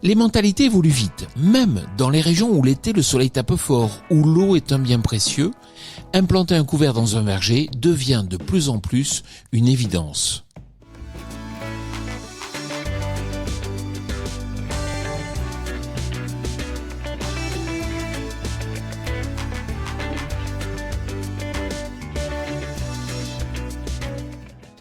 Les mentalités évoluent vite, même dans les régions où l'été le soleil tape fort, où l'eau est un bien précieux. Implanter un couvert dans un verger devient de plus en plus une évidence.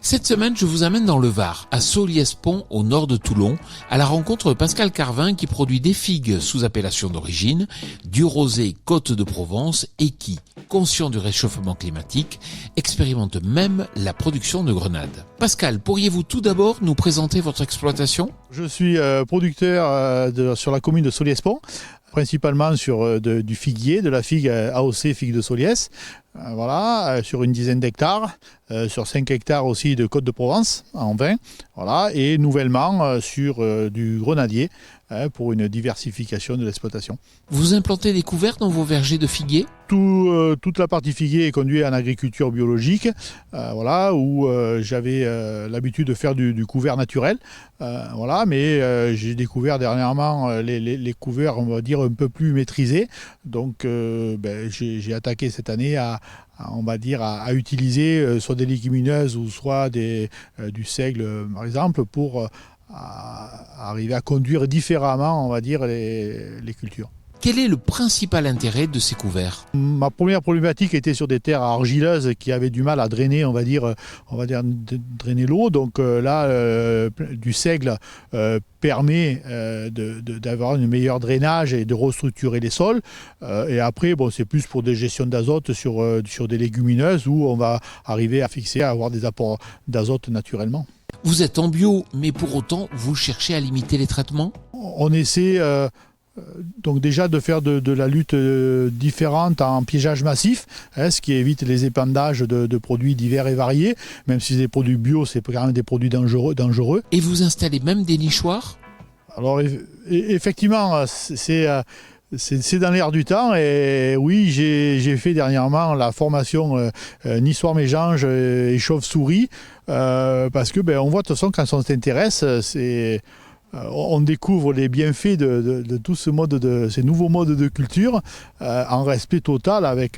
Cette semaine, je vous amène dans le Var, à Solliès-Pont, au nord de Toulon, à la rencontre de Pascal Carvin qui produit des figues sous appellation d'origine, du rosé Côte de Provence et qui, conscient du réchauffement climatique, expérimente même la production de grenades. Pascal, pourriez-vous tout d'abord nous présenter votre exploitation ? Je suis producteur sur la commune de Solliès-Pont, principalement sur du figuier, de la figue AOC, figue de Solliès. Sur une dizaine d'hectares, sur 5 hectares aussi de Côte de Provence en vin, et nouvellement sur du grenadier pour une diversification de l'exploitation. Vous implantez des couverts dans vos vergers de figuier ? Toute la partie figuier est conduite en agriculture biologique, où j'avais l'habitude de faire du couvert naturel, mais j'ai découvert dernièrement les couverts, on va dire, un peu plus maîtrisés, donc j'ai attaqué cette année à utiliser soit des légumineuses ou soit du seigle par exemple pour arriver à conduire différemment, on va dire, les cultures. Quel est le principal intérêt de ces couverts ? Ma première problématique était sur des terres argileuses qui avaient du mal à drainer, on va dire drainer l'eau. Donc du seigle permet d'avoir un meilleur drainage et de restructurer les sols. Et après, c'est plus pour des gestions d'azote sur des légumineuses où on va arriver à avoir des apports d'azote naturellement. Vous êtes en bio, mais pour autant, vous cherchez à limiter les traitements ? On essaie donc déjà de faire de la lutte différente en piégeage massif, ce qui évite les épandages de produits divers et variés, même si c'est des produits bio, c'est quand même des produits dangereux. Et vous installez même des nichoirs ? Alors effectivement, c'est dans l'air du temps, et oui, j'ai fait dernièrement la formation niçoire mésange et chauve-souris, parce que on voit de toute façon quand on s'intéresse, on découvre les bienfaits de tout ces nouveaux modes de culture en respect total avec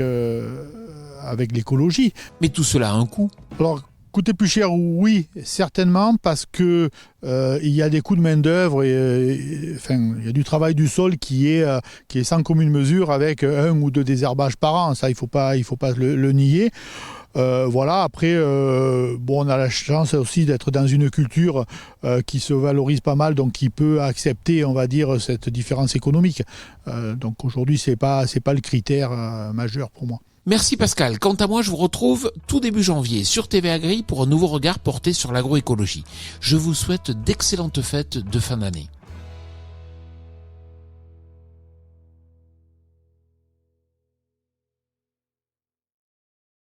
l'écologie. Mais tout cela a un coût. Alors, coûter plus cher, oui, certainement, parce que il y a des coûts de main-d'œuvre il y a du travail du sol qui est sans commune mesure avec 1 ou 2 désherbages par an. Ça, il faut pas le nier. Après, on a la chance aussi d'être dans une culture qui se valorise pas mal, donc qui peut accepter, on va dire, cette différence économique. Donc aujourd'hui, c'est pas le critère majeur pour moi. Merci Pascal. Quant à moi, je vous retrouve tout début janvier sur TV Agri pour un nouveau regard porté sur l'agroécologie. Je vous souhaite d'excellentes fêtes de fin d'année.